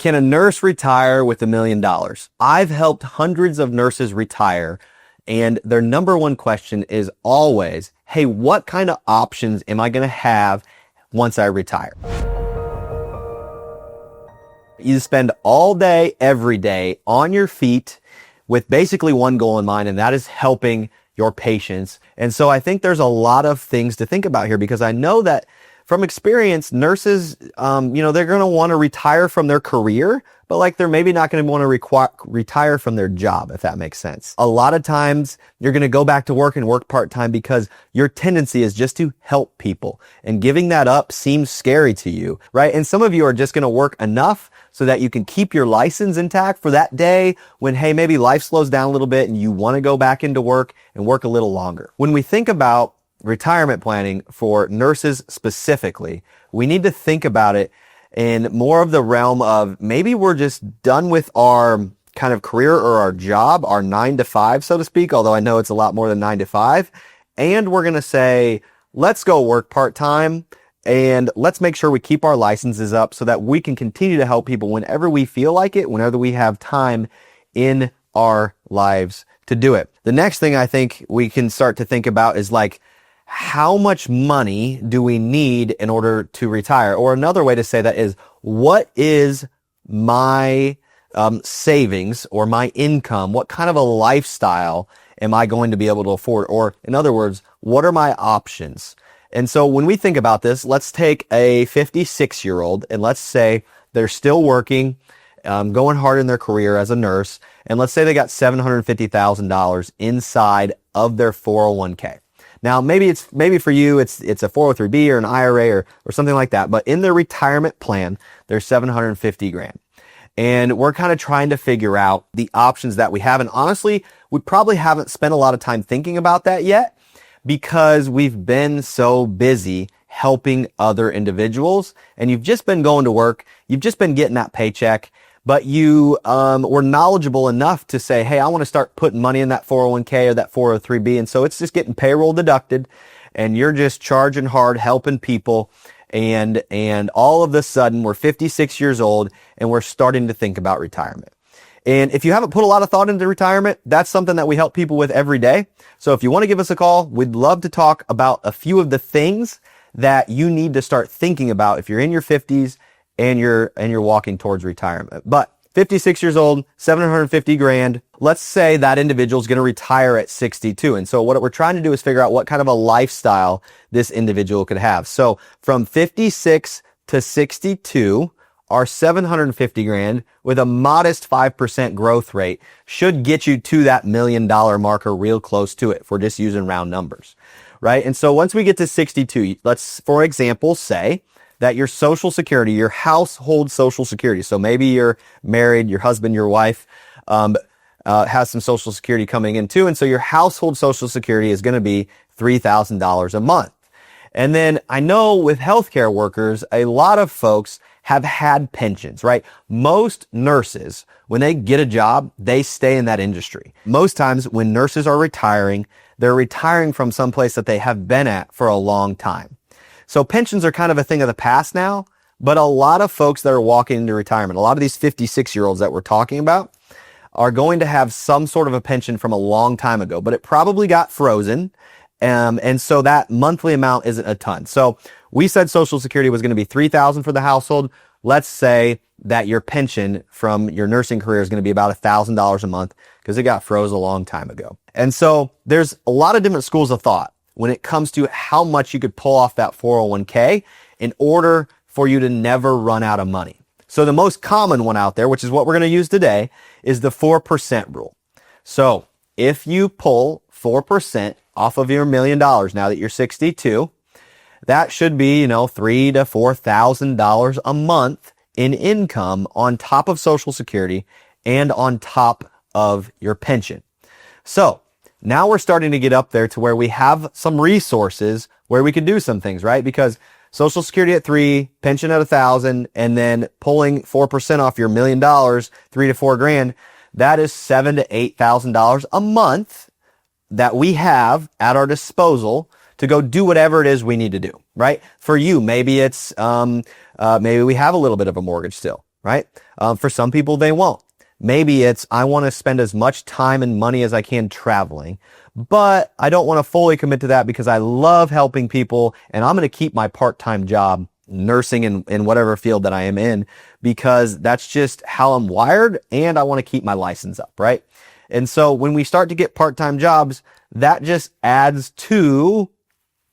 Can a nurse retire with $1,000,000? I've helped hundreds of nurses retire, and their number one question is always, hey, what kind of options am I going to have once I retire? You spend all day, every day on your feet with basically one goal in mind, and that is helping your patients. And so I think there's a lot of things to think about here, because I know that from experience, nurses, they're going to want to retire from their career, but like they're maybe not going to want to retire from their job, if that makes sense. A lot of times you're going to go back to work and work part-time because your tendency is just to help people, and giving that up seems scary to you, right? And some of you are just going to work enough so that you can keep your license intact for that day when, hey, maybe life slows down a little bit and you want to go back into work and work a little longer. When we think about retirement planning for nurses specifically, we need to think about it in more of the realm of maybe we're just done with our kind of career or our job, our 9 to 5, so to speak, although I know it's a lot more than 9 to 5. And we're going to say, let's go work part-time and let's make sure we keep our licenses up so that we can continue to help people whenever we feel like it, whenever we have time in our lives to do it. The next thing I think we can start to think about is like, how much money do we need in order to retire? Or another way to say that is, what is my savings or my income? What kind of a lifestyle am I going to be able to afford? Or in other words, what are my options? And so when we think about this, let's take a 56-year-old and let's say they're still working, going hard in their career as a nurse. And let's say they got $750,000 inside of their 401k. Now, maybe for you, it's a 403b or an IRA or something like that. But in their retirement plan, there's $750,000. And we're kind of trying to figure out the options that we have. And honestly, we probably haven't spent a lot of time thinking about that yet because we've been so busy helping other individuals. And you've just been going to work. You've just been getting that paycheck. But you were knowledgeable enough to say, hey, I want to start putting money in that 401k or that 403b. And so it's just getting payroll deducted and you're just charging hard, helping people. And all of a sudden we're 56 years old and we're starting to think about retirement. And if you haven't put a lot of thought into retirement, that's something that we help people with every day. So if you want to give us a call, we'd love to talk about a few of the things that you need to start thinking about if you're in your 50s and you're walking towards retirement. But 56 years old, $750,000. Let's say that individual is going to retire at 62. And so what we're trying to do is figure out what kind of a lifestyle this individual could have. So from 56 to 62, our $750,000 with a modest 5% growth rate should get you to that $1 million marker, real close to it, if we're just using round numbers, right? And so once we get to 62, let's, for example, say that your Social Security, your household Social Security, so maybe you're married, your husband, your wife has some Social Security coming in too, and so your household Social Security is going to be $3,000 a month. And then I know with healthcare workers, a lot of folks have had pensions, right? Most nurses, when they get a job, they stay in that industry. Most times when nurses are retiring, they're retiring from some place that they have been at for a long time. So pensions are kind of a thing of the past now, but a lot of folks that are walking into retirement, a lot of these 56-year-olds that we're talking about are going to have some sort of a pension from a long time ago, but it probably got frozen. And so that monthly amount isn't a ton. So we said Social Security was going to be $3,000 for the household. Let's say that your pension from your nursing career is going to be about $1,000 a month because it got froze a long time ago. And so there's a lot of different schools of thought when it comes to how much you could pull off that 401k in order for you to never run out of money. So the most common one out there, which is what we're going to use today, is the 4% rule. So if you pull 4% off of your $1 million now that you're 62, that should be, $3,000 to $4,000 a month in income on top of Social Security and on top of your pension. So now we're starting to get up there to where we have some resources where we can do some things, right? Because Social Security at 3, pension at 1,000, and then pulling 4% off your $1 million, $3,000 to $4,000, that is $7,000 to $8,000 a month that we have at our disposal to go do whatever it is we need to do, right? For you, maybe it's, maybe we have a little bit of a mortgage still, right? For some people, they won't. Maybe it's, I want to spend as much time and money as I can traveling, but I don't want to fully commit to that because I love helping people and I'm going to keep my part-time job nursing in whatever field that I am in because that's just how I'm wired and I want to keep my license up, right? And so when we start to get part-time jobs, that just adds to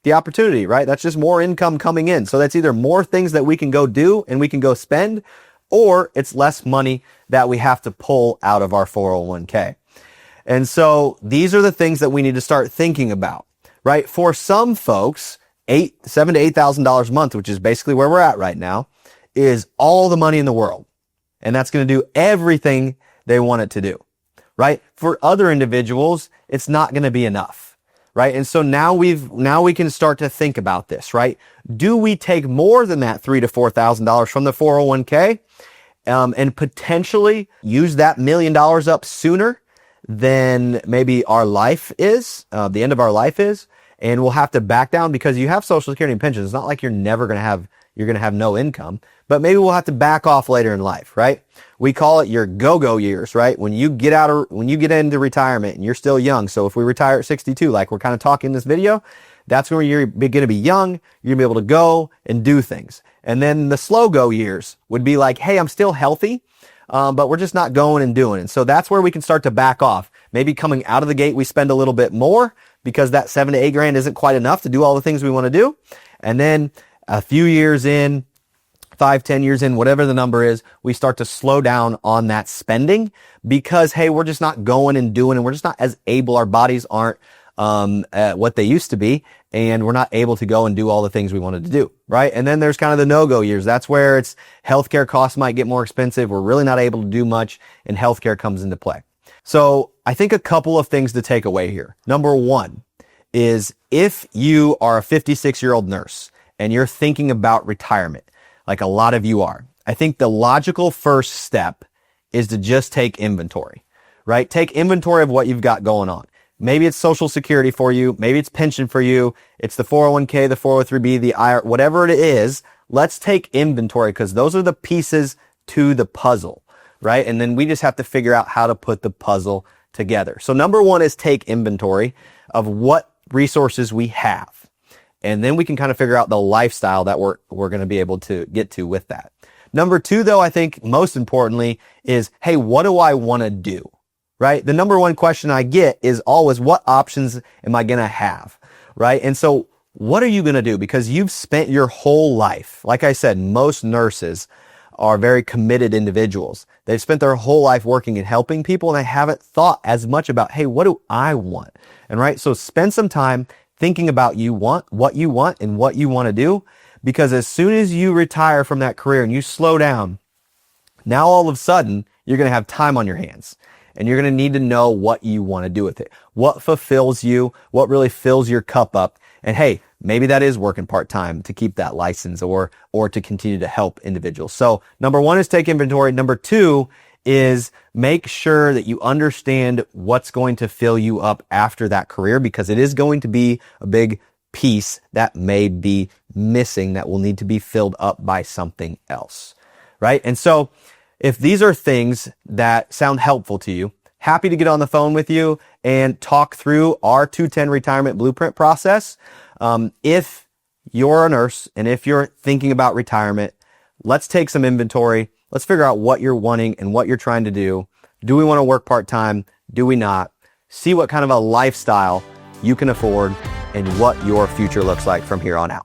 the opportunity, right? That's just more income coming in. So that's either more things that we can go do and we can go spend, or it's less money that we have to pull out of our 401k. And so these are the things that we need to start thinking about, right? For some folks, $7,000 to $8,000 a month, which is basically where we're at right now, is all the money in the world. And that's going to do everything they want it to do, right? For other individuals, it's not going to be enough, right? And so now we can start to think about this, right? Do we take more than that $3,000 to $4,000 from the 401k and potentially use that $1 million up sooner than maybe our life is, the end of our life is, and we'll have to back down because you have Social Security and pensions. It's not like you're going to have no income, but maybe we'll have to back off later in life, right? We call it your go-go years, right? When you get into retirement and you're still young. So if we retire at 62, like we're kind of talking in this video, that's when you're going to be young. You're going to be able to go and do things. And then the slow go years would be like, hey, I'm still healthy, but we're just not going and doing. And so that's where we can start to back off. Maybe coming out of the gate, we spend a little bit more because that $7,000 to $8,000 isn't quite enough to do all the things we want to do. And then a few years in, 5, 10 years in, whatever the number is, we start to slow down on that spending because, hey, we're just not going and doing, and we're just not as able. Our bodies aren't what they used to be, and we're not able to go and do all the things we wanted to do, right? And then there's kind of the no-go years. That's where it's healthcare costs might get more expensive. We're really not able to do much, and healthcare comes into play. So I think a couple of things to take away here. Number one is if you are a 56-year-old nurse and you're thinking about retirement, like a lot of you are, I think the logical first step is to just take inventory, right? Take inventory of what you've got going on. Maybe it's Social Security for you. Maybe it's pension for you. It's the 401k, the 403b, the IRA, whatever it is. Let's take inventory because those are the pieces to the puzzle, right? And then we just have to figure out how to put the puzzle together. So number one is take inventory of what resources we have. And then we can kind of figure out the lifestyle that we're going to be able to get to with that. Number two, though, I think most importantly is, hey, what do I want to do? Right? The number one question I get is always, what options am I going to have? Right? And so what are you going to do? Because you've spent your whole life. Like I said, most nurses are very committed individuals. They've spent their whole life working and helping people, and they haven't thought as much about, hey, what do I want? And right? So spend some time thinking about what you want and what you want to do, because as soon as you retire from that career and you slow down, now all of a sudden you're going to have time on your hands. And you're going to need to know what you want to do with it. What fulfills you? What really fills your cup up? And hey, maybe that is working part-time to keep that license or to continue to help individuals. So number one is take inventory. Number two is make sure that you understand what's going to fill you up after that career, because it is going to be a big piece that may be missing that will need to be filled up by something else, right? And so if these are things that sound helpful to you, happy to get on the phone with you and talk through our 210 retirement blueprint process. If you're a nurse and if you're thinking about retirement, let's take some inventory. Let's figure out what you're wanting and what you're trying to do. Do we want to work part-time? Do we not? See what kind of a lifestyle you can afford and what your future looks like from here on out.